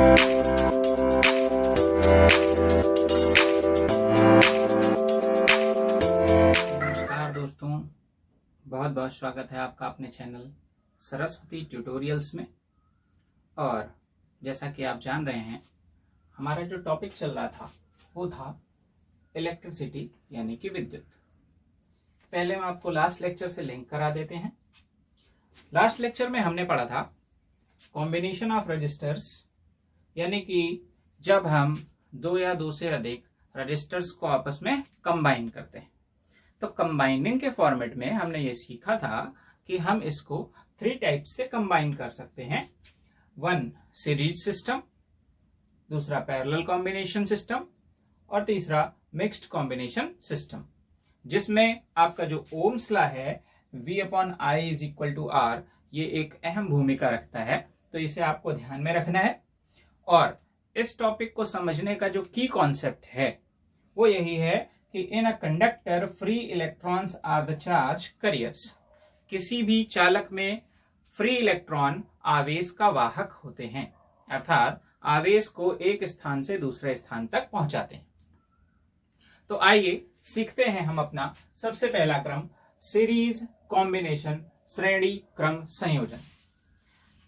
नमस्कार दोस्तों, बहुत बहुत स्वागत है आपका अपने चैनल सरस्वती ट्यूटोरियल्स में। और जैसा कि आप जान रहे हैं, हमारा जो टॉपिक चल रहा था वो था इलेक्ट्रिसिटी यानी कि विद्युत। पहले हम आपको लास्ट लेक्चर से लिंक करा देते हैं। लास्ट लेक्चर में हमने पढ़ा था कॉम्बिनेशन ऑफ रजिस्टर्स, यानी कि जब हम दो या दो से अधिक रजिस्टर्स को आपस में कंबाइन करते हैं। तो कंबाइनिंग के फॉर्मेट में हमने ये सीखा था कि हम इसको 3 टाइप्स से कंबाइन कर सकते हैं। 1 सीरीज सिस्टम, दूसरा पैरेलल कॉम्बिनेशन सिस्टम और तीसरा मिक्स्ड कॉम्बिनेशन सिस्टम, जिसमें आपका जो ओम्स लॉ है V/I = R, ये एक अहम भूमिका रखता है। तो इसे आपको ध्यान में रखना है। और इस टॉपिक को समझने का जो की कॉन्सेप्ट है वो यही है कि in a conductor free electrons are the charge carriers. किसी भी चालक में फ्री इलेक्ट्रॉन आवेश का वाहक होते हैं, अर्थात आवेश को एक स्थान से दूसरे स्थान तक पहुंचाते हैं। तो आइए सीखते हैं हम अपना सबसे पहला क्रम, सीरीज कॉम्बिनेशन, श्रेणी क्रम संयोजन।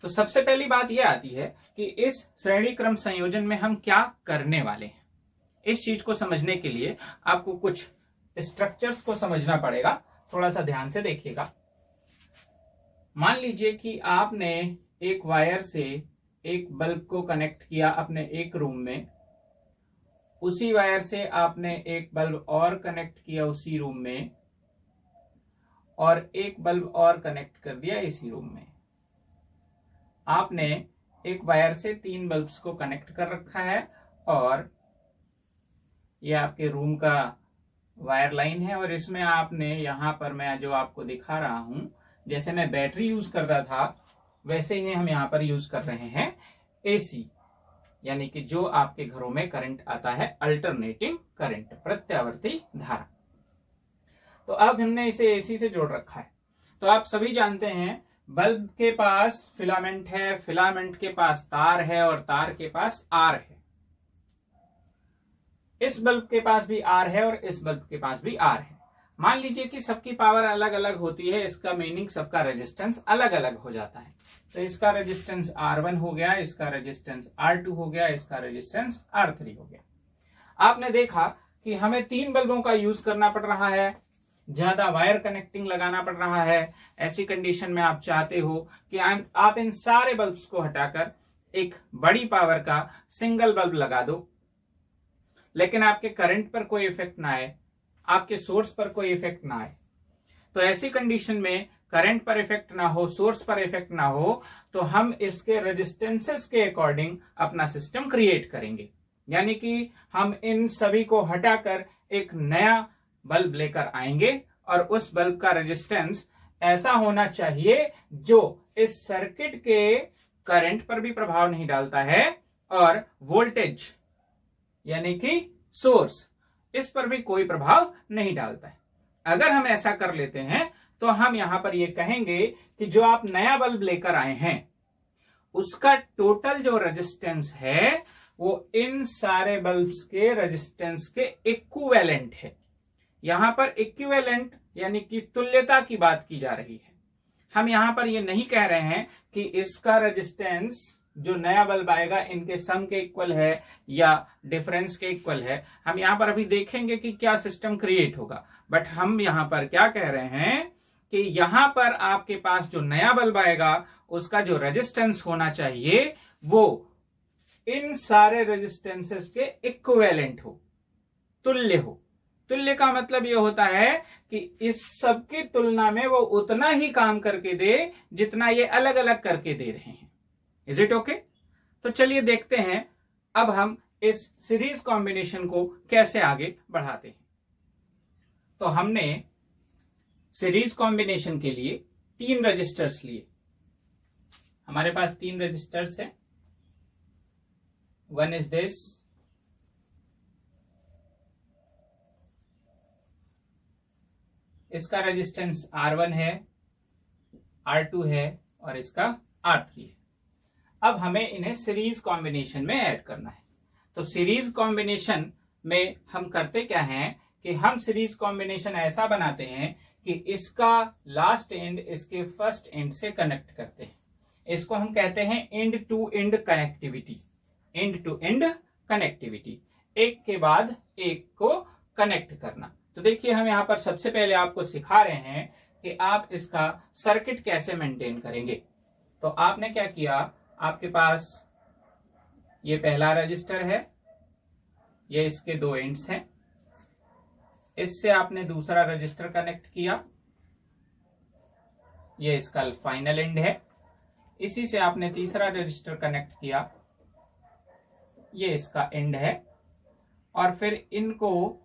तो सबसे पहली बात यह आती है कि इस श्रेणी क्रम संयोजन में हम क्या करने वाले हैं। इस चीज को समझने के लिए आपको कुछ स्ट्रक्चर्स को समझना पड़ेगा। थोड़ा सा ध्यान से देखिएगा। मान लीजिए कि आपने एक वायर से एक बल्ब को कनेक्ट किया अपने एक रूम में, उसी वायर से आपने एक बल्ब और कनेक्ट किया उसी रूम में, और एक बल्ब और कनेक्ट कर दिया इसी रूम में। आपने एक वायर से 3 बल्ब्स को कनेक्ट कर रखा है और यह आपके रूम का वायर लाइन है। और इसमें आपने यहां पर, मैं जो आपको दिखा रहा हूं, जैसे मैं बैटरी यूज करता था वैसे ही हम यहां पर यूज कर रहे हैं एसी, यानी कि जो आपके घरों में करंट आता है अल्टरनेटिंग करंट, प्रत्यावर्ती धारा। तो अब हमने इसे एसी से जोड़ रखा है। तो आप सभी जानते हैं बल्ब के पास फिलामेंट है, फिलामेंट के पास तार है और तार के पास आर है। इस बल्ब के पास भी आर है और इस बल्ब के पास भी आर है। मान लीजिए कि सबकी पावर अलग अलग होती है, इसका मीनिंग सबका रेजिस्टेंस अलग अलग हो जाता है। तो इसका रेजिस्टेंस R1 हो गया, इसका रेजिस्टेंस R2 हो गया, इसका रेजिस्टेंस R3 हो गया। आपने देखा कि हमें 3 बल्बों का यूज करना पड़ रहा है, ज्यादा वायर कनेक्टिंग लगाना पड़ रहा है। ऐसी कंडीशन में आप चाहते हो कि आप इन सारे बल्ब्स को हटाकर एक बड़ी पावर का सिंगल बल्ब लगा दो, लेकिन आपके करंट पर कोई इफेक्ट ना आए, आपके सोर्स पर कोई इफेक्ट ना आए। तो ऐसी कंडीशन में करंट पर इफेक्ट ना हो, सोर्स पर इफेक्ट ना हो, तो हम इसके रेजिस्टेंसेस के अकॉर्डिंग अपना सिस्टम क्रिएट करेंगे। यानी कि हम इन सभी को हटाकर एक नया बल्ब लेकर आएंगे और उस बल्ब का रेजिस्टेंस ऐसा होना चाहिए जो इस सर्किट के करंट पर भी प्रभाव नहीं डालता है और वोल्टेज यानी कि सोर्स, इस पर भी कोई प्रभाव नहीं डालता है। अगर हम ऐसा कर लेते हैं तो हम यहां पर ये कहेंगे कि जो आप नया बल्ब लेकर आए हैं उसका टोटल जो रेजिस्टेंस है वो इन सारे बल्ब्स के रेजिस्टेंस के इक्विवेलेंट है। यहां पर इक्विवेलेंट यानी कि तुल्यता की बात की जा रही है। हम यहां पर ये नहीं कह रहे हैं कि इसका रेजिस्टेंस जो नया बल्ब आएगा इनके सम के इक्वल है या डिफरेंस के इक्वल है। हम यहां पर अभी देखेंगे कि क्या सिस्टम क्रिएट होगा। बट हम यहां पर क्या कह रहे हैं कि यहां पर आपके पास जो नया बल्ब आएगा उसका जो रेजिस्टेंस होना चाहिए वो इन सारे रेजिस्टेंसेस के इक्विवेलेंट हो, तुल्य हो। तुल्य का मतलब यह होता है कि इस सब की तुलना में वो उतना ही काम करके दे जितना ये अलग अलग करके दे रहे हैं। Is it okay? तो चलिए देखते हैं अब हम इस सीरीज कॉम्बिनेशन को कैसे आगे बढ़ाते हैं। तो हमने सीरीज कॉम्बिनेशन के लिए 3 रजिस्टर्स लिए। हमारे पास 3 रजिस्टर्स है। वन इज दिस, इसका रेजिस्टेंस R1 है, R2 है और इसका R3 है। अब हमें इन्हें सीरीज कॉम्बिनेशन में ऐड करना है। तो सीरीज कॉम्बिनेशन में हम करते क्या हैं कि हम सीरीज कॉम्बिनेशन ऐसा बनाते हैं कि इसका लास्ट एंड इसके फर्स्ट एंड से कनेक्ट करते हैं। इसको हम कहते हैं end to end connectivity. End to end connectivity, एक के बाद एक को कनेक्ट करना। तो देखिए हम यहां पर सबसे पहले आपको सिखा रहे हैं कि आप इसका सर्किट कैसे मेंटेन करेंगे। तो आपने क्या किया, आपके पास ये पहला रजिस्टर है, ये इसके दो एंड्स हैं, इससे आपने दूसरा रजिस्टर कनेक्ट किया, ये इसका फाइनल एंड है। इसी से आपने तीसरा रजिस्टर कनेक्ट किया, ये इसका एंड है। और फिर इनको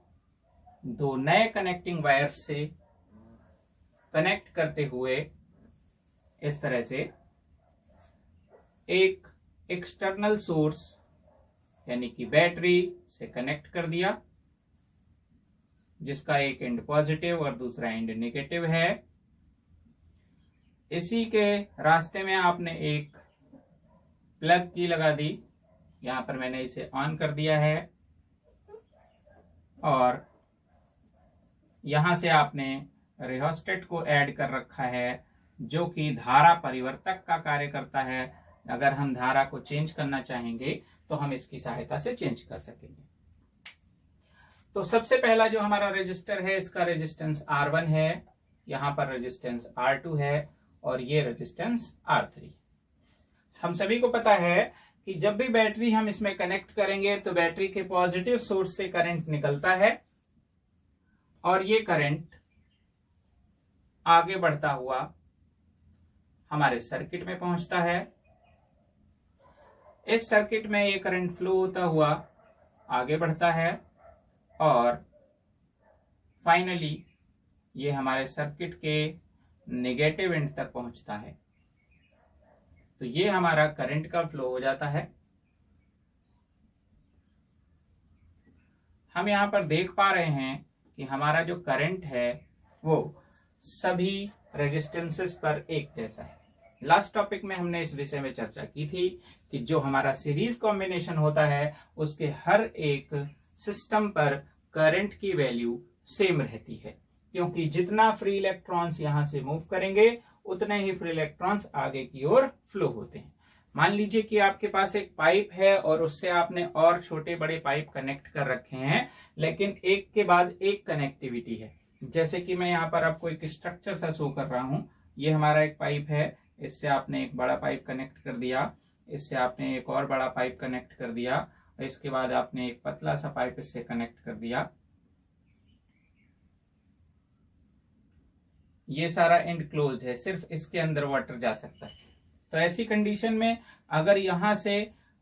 दो नए कनेक्टिंग वायर्स से कनेक्ट करते हुए इस तरह से एक एक्सटर्नल सोर्स यानी कि बैटरी से कनेक्ट कर दिया, जिसका एक एंड पॉजिटिव और दूसरा एंड नेगेटिव है। इसी के रास्ते में आपने एक प्लग की लगा दी, यहां पर मैंने इसे ऑन कर दिया है, और यहां से आपने रियोस्टेट को ऐड कर रखा है, जो कि धारा परिवर्तक का कार्य करता है। अगर हम धारा को चेंज करना चाहेंगे तो हम इसकी सहायता से चेंज कर सकेंगे। तो सबसे पहला जो हमारा रेजिस्टर है, इसका रेजिस्टेंस R1 है, यहां पर रेजिस्टेंस R2 है, और ये रेजिस्टेंस R3। हम सभी को पता है कि जब भी बैटरी हम इसमें कनेक्ट करेंगे तो बैटरी के पॉजिटिव सोर्स से करंट निकलता है, और ये करंट आगे बढ़ता हुआ हमारे सर्किट में पहुंचता है। इस सर्किट में ये करंट फ्लो होता हुआ आगे बढ़ता है, और फाइनली ये हमारे सर्किट के नेगेटिव एंड तक पहुंचता है। तो ये हमारा करंट का फ्लो हो जाता है। हम यहां पर देख पा रहे हैं कि हमारा जो करंट है वो सभी रेजिस्टेंसेस पर एक जैसा है। लास्ट टॉपिक में हमने इस विषय में चर्चा की थी कि जो हमारा सीरीज कॉम्बिनेशन होता है उसके हर एक सिस्टम पर करंट की वैल्यू सेम रहती है, क्योंकि जितना फ्री इलेक्ट्रॉन्स यहां से मूव करेंगे उतने ही फ्री इलेक्ट्रॉन्स आगे की ओर फ्लो होते हैं। मान लीजिए कि आपके पास एक पाइप है और उससे आपने और छोटे बड़े पाइप कनेक्ट कर रखे हैं, लेकिन एक के बाद एक कनेक्टिविटी है। जैसे कि मैं यहाँ पर आपको एक स्ट्रक्चर सा शो कर रहा हूं। ये हमारा एक पाइप है, इससे आपने एक बड़ा पाइप कनेक्ट कर दिया, इससे आपने एक और बड़ा पाइप कनेक्ट कर दिया, और इसके बाद आपने एक पतला सा पाइप इससे कनेक्ट कर दिया। ये सारा एंड क्लोज्ड है, सिर्फ इसके अंदर वाटर जा सकता है। तो ऐसी कंडीशन में अगर यहां से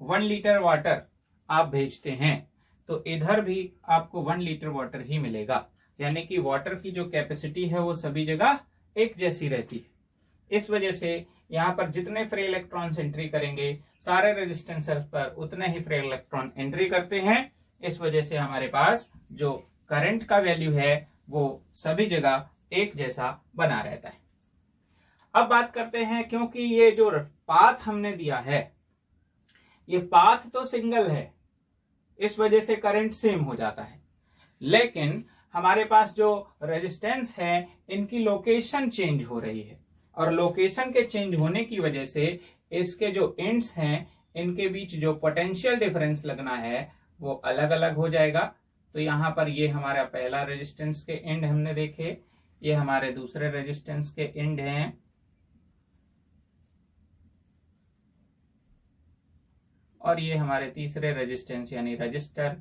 1 लीटर वाटर आप भेजते हैं तो इधर भी आपको 1 लीटर वाटर ही मिलेगा, यानी कि वाटर की जो कैपेसिटी है वो सभी जगह एक जैसी रहती है। इस वजह से यहाँ पर जितने फ्री इलेक्ट्रॉन एंट्री करेंगे सारे रेजिस्टेंसर पर उतने ही फ्री इलेक्ट्रॉन एंट्री करते हैं। इस वजह से हमारे पास जो करंट का वैल्यू है वो सभी जगह एक जैसा बना रहता है। अब बात करते हैं, क्योंकि ये जो पाथ हमने दिया है ये पाथ तो सिंगल है, इस वजह से करंट सेम हो जाता है, लेकिन हमारे पास जो रेजिस्टेंस है इनकी लोकेशन चेंज हो रही है, और लोकेशन के चेंज होने की वजह से इसके जो एंड्स हैं इनके बीच जो पोटेंशियल डिफरेंस लगना है वो अलग अलग हो जाएगा। तो यहां पर ये हमारा पहला रेजिस्टेंस के एंड हमने देखे, ये हमारे दूसरे रेजिस्टेंस के एंड हैं, और ये हमारे तीसरे रेजिस्टेंस यानी रजिस्टर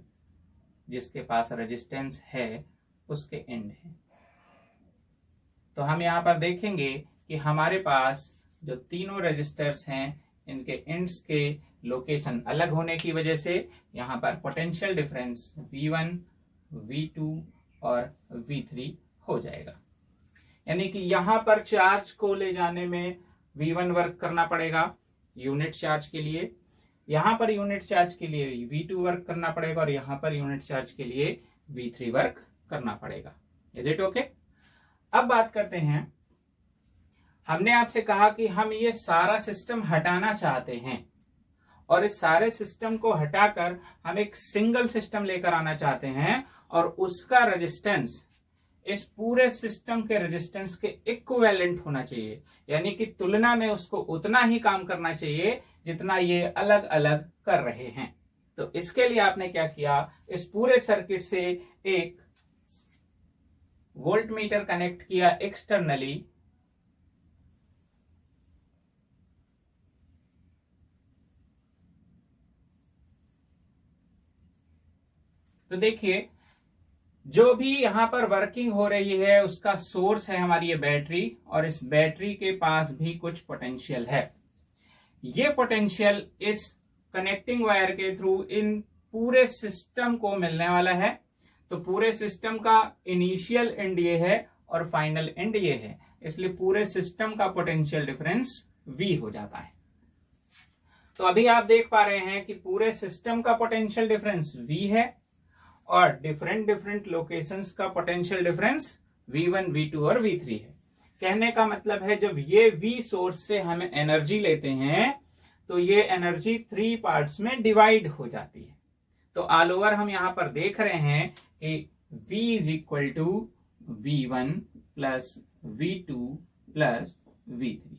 जिसके पास रेजिस्टेंस है उसके एंड है। तो हम यहां पर देखेंगे कि हमारे पास जो तीनों रेजिस्टर्स हैं इनके एंड्स के लोकेशन अलग होने की वजह से यहां पर पोटेंशियल डिफरेंस V1, V2 और V3 हो जाएगा। यानी कि यहां पर चार्ज को ले जाने में V1 वर्क करना पड़ेगा यूनिट चार्ज के लिए, यहां पर यूनिट चार्ज के लिए V2 वर्क करना पड़ेगा, और यहां पर यूनिट चार्ज के लिए V3 वर्क करना पड़ेगा। Is it okay? अब बात करते हैं, हमने आपसे कहा कि हम ये सारा सिस्टम हटाना चाहते हैं, और इस सारे सिस्टम को हटाकर हम एक सिंगल सिस्टम लेकर आना चाहते हैं और उसका रेजिस्टेंस इस पूरे सिस्टम के रेजिस्टेंस के इक्विवेलेंट होना चाहिए, यानी कि तुलना में उसको उतना ही काम करना चाहिए जितना ये अलग अलग कर रहे हैं। तो इसके लिए आपने क्या किया, इस पूरे सर्किट से एक वोल्ट मीटर कनेक्ट किया एक्सटर्नली, तो देखिए जो भी यहां पर वर्किंग हो रही है उसका सोर्स है हमारी ये बैटरी, और इस बैटरी के पास भी कुछ पोटेंशियल है। ये पोटेंशियल इस कनेक्टिंग वायर के थ्रू इन पूरे सिस्टम को मिलने वाला है। तो पूरे सिस्टम का इनिशियल एंड ये है और फाइनल एंड ये है, इसलिए पूरे सिस्टम का पोटेंशियल डिफरेंस V हो जाता है। तो अभी आप देख पा रहे हैं कि पूरे सिस्टम का पोटेंशियल डिफरेंस V है और डिफरेंट डिफरेंट लोकेशंस का पोटेंशियल डिफरेंस V1, V2 और V3 है। कहने का मतलब है जब ये V सोर्स से हम एनर्जी लेते हैं तो ये एनर्जी 3 पार्ट्स में डिवाइड हो जाती है। तो ऑल ओवर हम यहां पर देख रहे हैं कि V is equal to V1 plus V2 plus V3।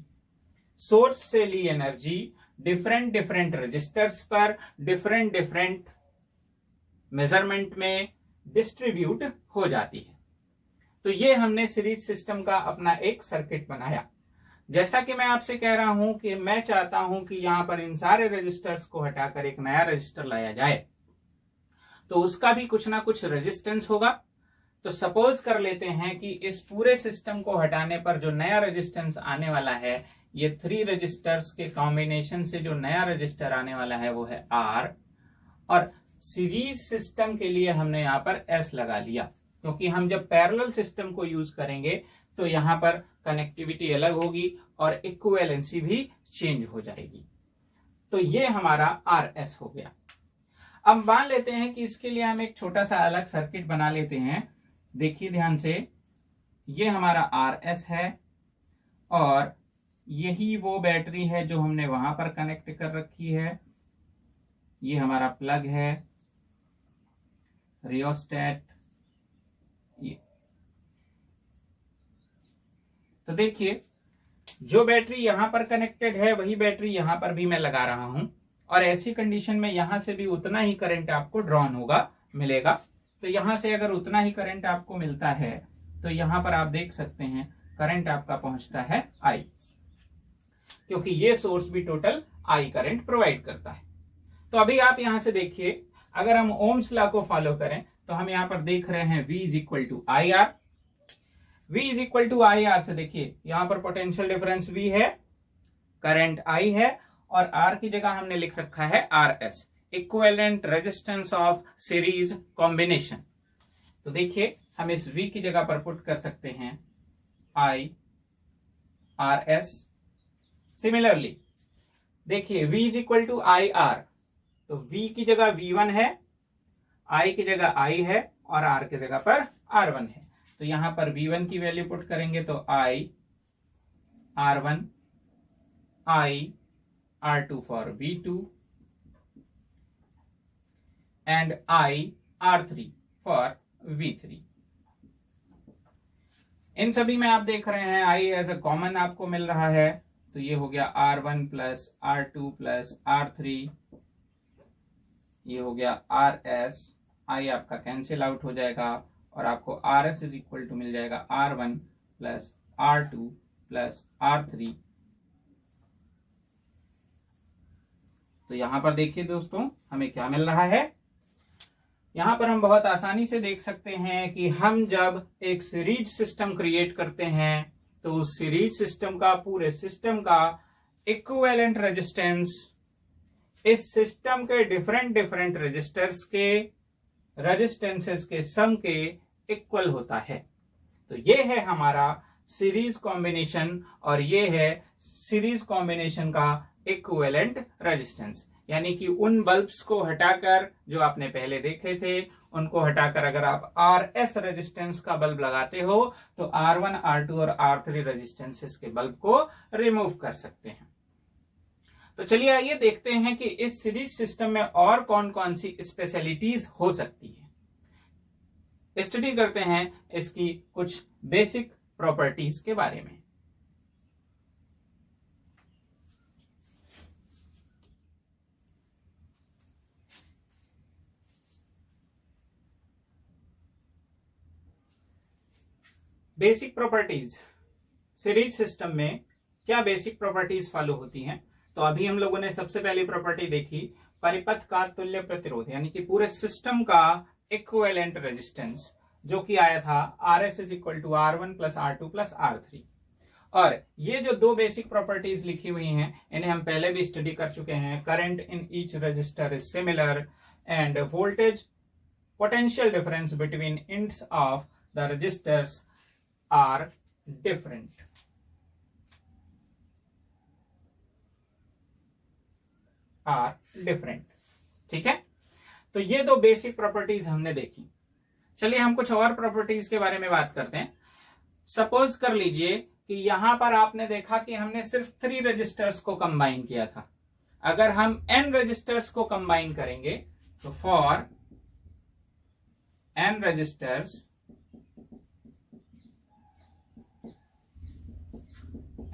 Source से ली एनर्जी डिफरेंट डिफरेंट रजिस्टर्स पर डिफरेंट डिफरेंट मेजरमेंट में डिस्ट्रीब्यूट हो जाती है। तो ये हमने सीरीज सिस्टम का अपना एक सर्किट बनाया। जैसा कि मैं आपसे कह रहा हूं कि मैं चाहता हूं कि यहां पर इन सारे रजिस्टर्स को हटाकर एक नया रजिस्टर लाया जाए, तो उसका भी कुछ ना कुछ रेजिस्टेंस होगा। तो सपोज कर लेते हैं कि इस पूरे सिस्टम को हटाने पर जो नया रेजिस्टेंस आने वाला है, ये 3 रजिस्टर्स के कॉम्बिनेशन से जो नया रजिस्टर आने वाला है वो है R, और सीरीज सिस्टम के लिए हमने यहां पर S लगा लिया, क्योंकि हम जब पैरेलल सिस्टम को यूज करेंगे तो यहां पर कनेक्टिविटी अलग होगी और इक्विवेलेंसी भी चेंज हो जाएगी। तो ये हमारा RS हो गया। अब मान लेते हैं कि इसके लिए हम एक छोटा सा अलग सर्किट बना लेते हैं। देखिए ध्यान से, ये हमारा RS है और यही वो बैटरी है जो हमने वहां पर कनेक्ट कर रखी है। ये हमारा प्लग है, रियोस्टेट। तो देखिए जो बैटरी यहां पर कनेक्टेड है वही बैटरी यहां पर भी मैं लगा रहा हूं, और ऐसी कंडीशन में यहां से भी उतना ही करंट आपको ड्रॉन होगा मिलेगा। तो यहां से अगर उतना ही करंट आपको मिलता है तो यहां पर आप देख सकते हैं करंट आपका पहुंचता है I, क्योंकि ये सोर्स भी टोटल I करंट प्रोवाइड करता है। तो अभी आप यहां से देखिए, अगर हम ओम्स लॉ को फॉलो करें तो हम यहां पर देख रहे हैं V is equal to I R. V is equal to I R से देखिए यहां पर पोटेंशियल डिफरेंस V है, करंट I है, और R की जगह हमने लिख रखा है RS, equivalent resistance of series combination. तो देखिए हम इस V की जगह पर पुट कर सकते हैं I RS। सिमिलरली देखिए V is equal to I R, तो V की जगह V1 है, I की जगह I है और R की जगह पर R1 है। तो यहां पर V1 की वैल्यू पुट करेंगे तो I R1, I R2 for V2 and I R3 for V3। इन सभी में आप देख रहे हैं I एज अ कॉमन आपको मिल रहा है, तो ये हो गया R1 plus R2 plus R3, ये हो गया RS। I आपका कैंसिल आउट हो जाएगा और आपको RS इज इक्वल टू मिल जाएगा R1 plus R2 plus R3। तो यहां पर देखिए दोस्तों हमें क्या मिल रहा है। यहां पर हम बहुत आसानी से देख सकते हैं कि हम जब एक सीरीज सिस्टम क्रिएट करते हैं तो उस सीरीज सिस्टम का, पूरे सिस्टम का इक्विवेलेंट रेजिस्टेंस इस सिस्टम के डिफरेंट डिफरेंट रजिस्टर्स के रेजिस्टेंसेस के सम के इक्वल होता है। तो ये है हमारा सीरीज कॉम्बिनेशन और ये है सीरीज कॉम्बिनेशन का इक्विवेलेंट रेजिस्टेंस, यानी कि उन बल्ब्स को हटाकर जो आपने पहले देखे थे उनको हटाकर अगर आप RS रेजिस्टेंस का बल्ब लगाते हो तो R1, R2 और R3 रेजिस्टेंसेस के बल्ब को रिमूव कर सकते हैं। तो चलिए आइए देखते हैं कि इस सीरीज सिस्टम में और कौन कौन सी स्पेशलिटीज हो सकती है। स्टडी करते हैं इसकी कुछ बेसिक प्रॉपर्टीज के बारे में। बेसिक प्रॉपर्टीज, सीरीज सिस्टम में क्या बेसिक प्रॉपर्टीज फॉलो होती हैं? तो अभी हम लोगों ने सबसे पहली प्रॉपर्टी देखी परिपथ का तुल्य प्रतिरोध, यानी कि पूरे सिस्टम का इक्विवेलेंट रेजिस्टेंस, जो कि आया था RS is equal to R1 plus R2 plus R3। और ये जो दो बेसिक प्रॉपर्टीज लिखी हुई हैं इन्हें हम पहले भी स्टडी कर चुके हैं। Current in each resistor is similar and voltage potential difference between ends of the resistors are different. ठीक है, तो ये दो बेसिक प्रॉपर्टीज हमने देखी। चलिए हम कुछ और प्रॉपर्टीज के बारे में बात करते हैं। सपोज कर लीजिए कि यहां पर आपने देखा कि हमने सिर्फ 3 रजिस्टर्स को कंबाइन किया था। अगर हम n रजिस्टर्स को कंबाइन करेंगे तो फॉर n रजिस्टर्स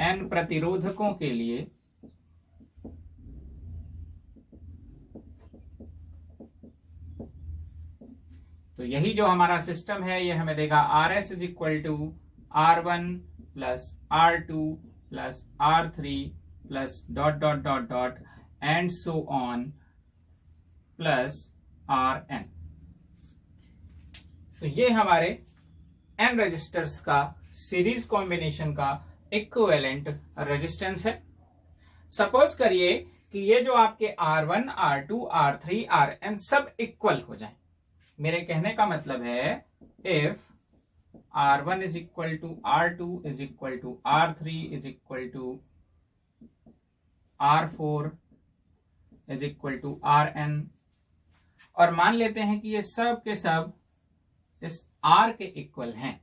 n प्रतिरोधकों के लिए तो यही जो हमारा सिस्टम है ये हमें देगा RS is equal to R1 plus R2 plus R3 plus dot dot dot dot and so on plus Rn। तो ये हमारे n रजिस्टर्स का सीरीज कॉम्बिनेशन का इक्विवेलेंट रेजिस्टेंस है। सपोज करिए कि ये जो आपके R1, R2, R3, Rn सब इक्वल हो जाए। मेरे कहने का मतलब है if R1 is equal to R2 is equal to R3 is equal to R4 is equal to Rn, और मान लेते हैं कि ये सब के सब इस R के इक्वल हैं,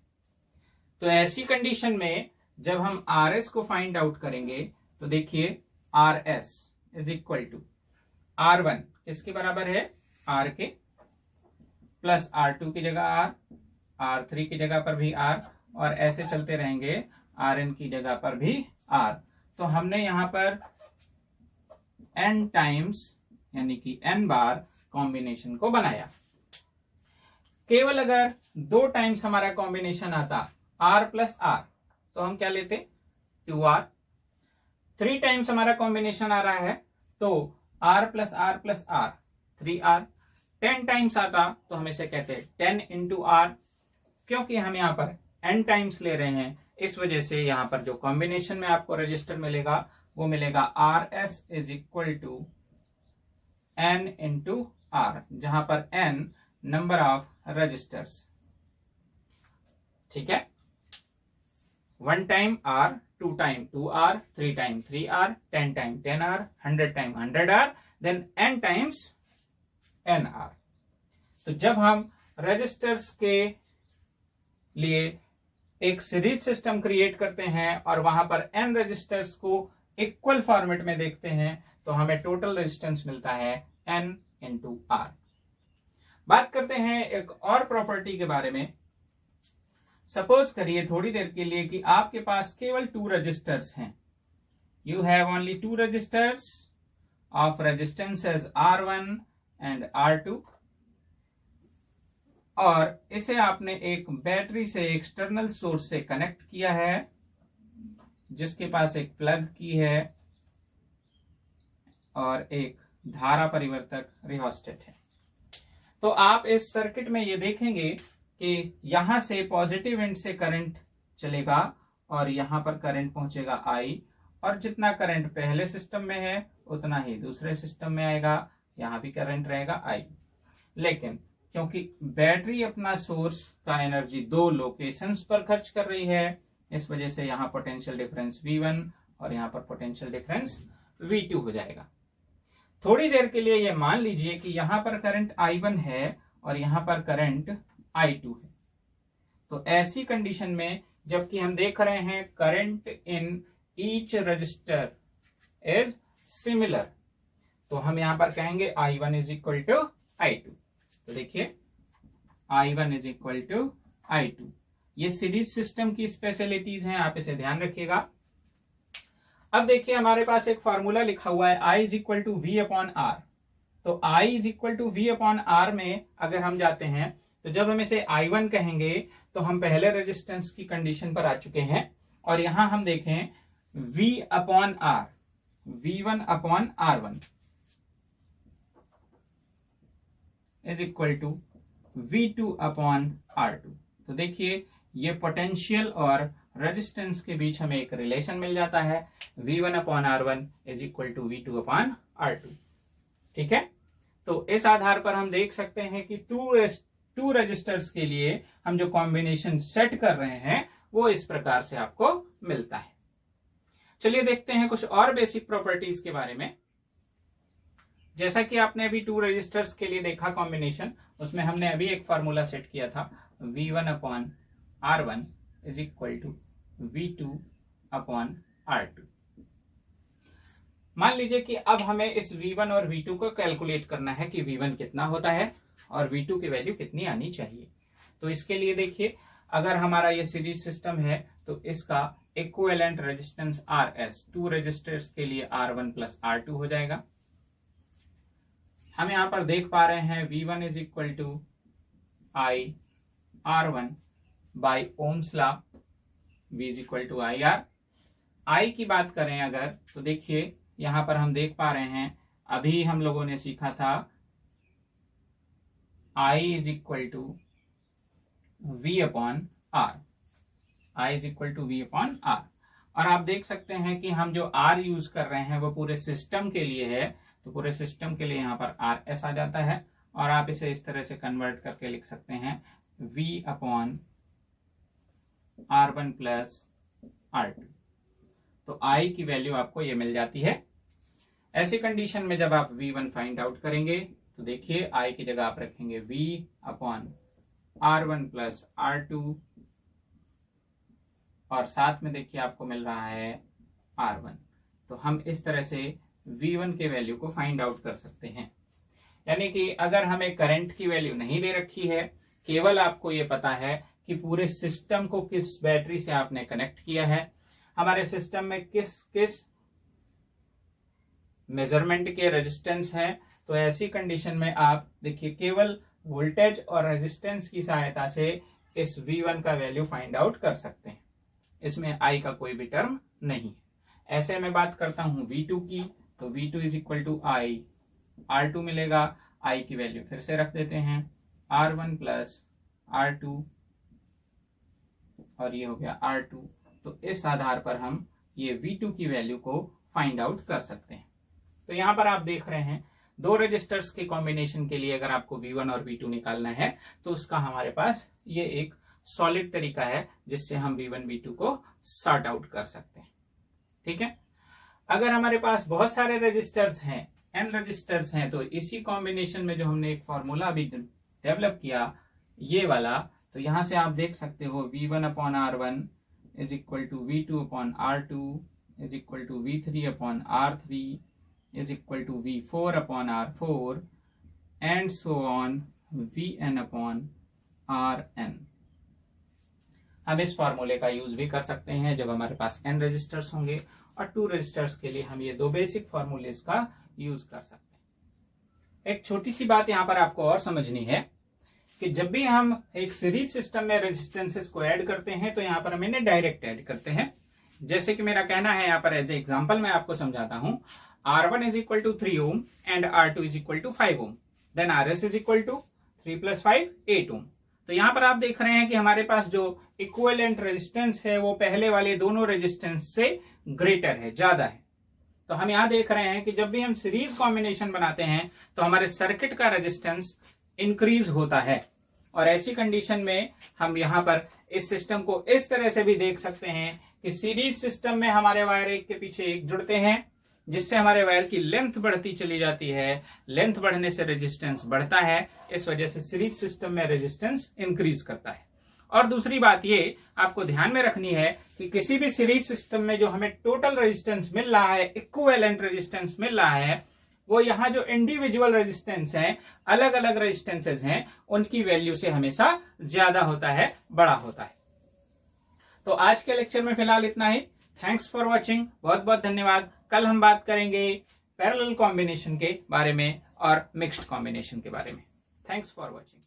तो ऐसी कंडीशन में जब हम RS को फाइंड आउट करेंगे तो देखिए RS is equal to R1 किसके बराबर है? R के, प्लस R2 की जगह R, R3 की जगह पर भी R, और ऐसे चलते रहेंगे Rn की जगह पर भी R। तो हमने यहां पर n टाइम्स यानी कि n बार कॉम्बिनेशन को बनाया। केवल अगर 2 टाइम्स हमारा कॉम्बिनेशन आता R प्लस R तो हम क्या लेते? 2R। 3 टाइम्स हमारा कॉम्बिनेशन आ रहा है तो R plus R plus R 3R। 10 times आता तो हम इसे कहते हैं 10 इंटू R। क्योंकि हम यहाँ पर n टाइम्स ले रहे हैं इस वजह से यहाँ पर जो कॉम्बिनेशन में आपको रजिस्टर मिलेगा वो मिलेगा RS is equal to n into R, जहां पर n नंबर ऑफ रजिस्टर्स। ठीक है, 1 time R, 2 time 2R, 3 time 3R, 10 time 10R, 100 time 100R, then n times nR। तो जब हम रजिस्टर्स के लिए एक सीरीज सिस्टम क्रिएट करते हैं और वहां पर n रजिस्टर्स को इक्वल फॉर्मेट में देखते हैं तो हमें टोटल रेजिस्टेंस मिलता है n इंटू R। बात करते हैं एक और प्रॉपर्टी के बारे में। सपोज करिए थोड़ी देर के लिए कि आपके पास केवल 2 रजिस्टर्स हैं। You have only 2 resistors of resistance as R1 and R2, और इसे आपने एक बैटरी से एक्सटर्नल सोर्स से कनेक्ट किया है जिसके पास एक प्लग की है और एक धारा परिवर्तक रिहोस्टेट है। तो आप इस सर्किट में ये देखेंगे कि यहां से पॉजिटिव एंड से करंट चलेगा और यहां पर करंट पहुंचेगा I, और जितना करंट पहले सिस्टम में है उतना ही दूसरे सिस्टम में आएगा, यहां भी करंट रहेगा I। लेकिन क्योंकि बैटरी अपना सोर्स का एनर्जी 2 लोकेशंस पर खर्च कर रही है इस वजह से यहां पोटेंशियल डिफरेंस V1 और यहां पर पोटेंशियल डिफरेंस V2 हो जाएगा। थोड़ी देर के लिए ये मान लीजिए कि यहां पर करंट I1 है और यहां पर करंट I2 है। तो ऐसी कंडीशन में जबकि हम देख रहे हैं current in each resistor is similar, तो हम यहां पर कहेंगे I1 is equal to I2। तो देखिए I1 is equal to I2, ये सीरीज सिस्टम की स्पेशलिटीज हैं, आप इसे ध्यान रखिएगा। अब देखिए हमारे पास एक फॉर्मूला लिखा हुआ है I is equal to V upon R। तो I is equal to V upon R में अगर हम जाते हैं तो जब हम इसे I1 कहेंगे तो हम पहले रेजिस्टेंस की कंडीशन पर आ चुके हैं, और यहां हम देखें V upon R, V1 upon R1 is equal to V2 upon R2। तो देखिए ये पोटेंशियल और रेजिस्टेंस के बीच हमें एक रिलेशन मिल जाता है, V1 upon R1 is equal to V2 upon R2। ठीक है, तो इस आधार पर हम देख सकते हैं कि टू रजिस्टर्स के लिए हम जो कॉम्बिनेशन सेट कर रहे हैं वो इस प्रकार से आपको मिलता है। चलिए देखते हैं कुछ और बेसिक प्रॉपर्टीज के बारे में। जैसा कि आपने अभी टू रजिस्टर्स के लिए देखा कॉम्बिनेशन, उसमें हमने अभी एक फॉर्मूला सेट किया था, V1 upon R1 is equal to V2 upon R2। मान लीजिए कि अब हमें इस V1 और V2 को कैलकुलेट करना है कि V1 कितना होता है और V2 की वैल्यू कितनी आनी चाहिए। तो इसके लिए देखिए, अगर हमारा ये सीरीज सिस्टम है तो इसका equivalent resistance RS, two resistors के लिए R1 प्लस R2 हो जाएगा। हम यहां पर देख पा रहे हैं V1 is equal to I R1 by ohm's law, V is equal to IR। I की बात करें अगर तो देखिए यहां पर हम देख पा रहे हैं, अभी हम लोगों ने सीखा था I is equal to V upon R, I is equal to V upon R। और आप देख सकते हैं कि हम जो R यूज कर रहे हैं वो पूरे सिस्टम के लिए है, तो पूरे सिस्टम के लिए यहां पर RS आ जाता है, और आप इसे इस तरह से कन्वर्ट करके लिख सकते हैं V upon R1 plus R2। तो I की वैल्यू आपको ये मिल जाती है। ऐसी कंडीशन में जब आप V1 फाइंड आउट करेंगे तो देखिए I की जगह आप रखेंगे V upon R1 plus R2, और साथ में देखिए आपको मिल रहा है R1। तो हम इस तरह से V1 के वैल्यू को फाइंड आउट कर सकते हैं। यानी कि अगर हमें करंट की वैल्यू नहीं दे रखी है, केवल आपको ये पता है कि पूरे सिस्टम को किस बैटरी से आपने कनेक्ट किया है, हमारे सिस्टम में किस किस मेजरमेंट के रेजिस्टेंस है, तो ऐसी कंडीशन में आप देखिए केवल वोल्टेज और रेजिस्टेंस की सहायता से इस V1 का वैल्यू फाइंड आउट कर सकते हैं। इसमें I का कोई भी टर्म नहीं। ऐसे में बात करता हूं V2 की, तो V2 is equal to I R2 मिलेगा। I की वैल्यू फिर से रख देते हैं R1 प्लस R2, और ये हो गया R2। तो इस आधार पर हम ये V2 की वैल्यू को फाइंड आउट कर सकते हैं। तो यहां पर आप देख रहे हैं दो रजिस्टर्स के कॉम्बिनेशन के लिए अगर आपको V1 और V2 निकालना है तो उसका हमारे पास ये एक सॉलिड तरीका है जिससे हम V1 V2 को सॉर्ट आउट कर सकते हैं। ठीक है, अगर हमारे पास बहुत सारे रजिस्टर्स हैं, n रजिस्टर्स हैं, तो इसी कॉम्बिनेशन में जो हमने एक फॉर्मूला अभी डेवलप किया ये वाला, तो यहां से आप देख सकते हो V1 upon R1 is equal to V2 upon R2 is equal to V3 upon R3 is equal to V4 upon R4 and so on Vn upon Rn। हम इस फॉर्मूले का यूज भी कर सकते हैं जब हमारे पास n रजिस्टर्स होंगे, और टू रजिस्टर्स के लिए हम ये दो बेसिक फॉर्मूलेस का यूज कर सकते हैं। एक छोटी सी बात यहां पर आपको और समझनी है कि जब भी हम एक सीरीज सिस्टम में रेजिस्टेंसेस को ऐड करते हैं तो यहां पर हम इन्हें डायरेक्ट ऐड करते हैं। जैसे कि मेरा कहना है, यहां पर एज ए एग्जांपल मैं आपको समझाता हूं, R1 is equal to 3 ohm and R2 is equal to 5 ohm, then RS is equal to 3 plus 5 8 ohm. तो यहां पर आप देख रहे हैं कि हमारे पास जो इक्विवेलेंट रेजिस्टेंस है वो पहले वाले दोनों रेजिस्टेंस से ग्रेटर है, ज्यादा है। तो हम यहां देख रहे हैं कि जब भी हम सीरीज कॉम्बिनेशन बनाते हैं तो हमारे सर्किट का रेजिस्टेंस इंक्रीज होता है, और ऐसी कंडीशन में हम यहां पर इस सिस्टम को इस तरह से भी देख सकते हैं कि सीरीज सिस्टम में हमारे वायर एक के पीछे एक जुड़ते हैं, जिससे हमारे वायर की लेंथ बढ़ती चली जाती है। लेंथ बढ़ने से रेजिस्टेंस बढ़ता है, इस वजह से सीरीज सिस्टम में रेजिस्टेंस इंक्रीज करता है। और दूसरी बात ये आपको ध्यान में रखनी है कि किसी भी सीरीज सिस्टम में जो हमें टोटल रेजिस्टेंस मिल रहा है, इक्विवेलेंट रेजिस्टेंस मिल रहा है, वो यहाँ जो इंडिविजुअल रेजिस्टेंस है, अलग अलग रेजिस्टेंसेज हैं, उनकी वैल्यू से हमेशा ज्यादा होता है, बड़ा होता है। तो आज के लेक्चर में फिलहाल इतना ही। थैंक्स फॉर वॉचिंग, बहुत बहुत धन्यवाद। कल हम बात करेंगे पैरेलल कॉम्बिनेशन के बारे में और मिक्स्ड कॉम्बिनेशन के बारे में। Thanks for watching.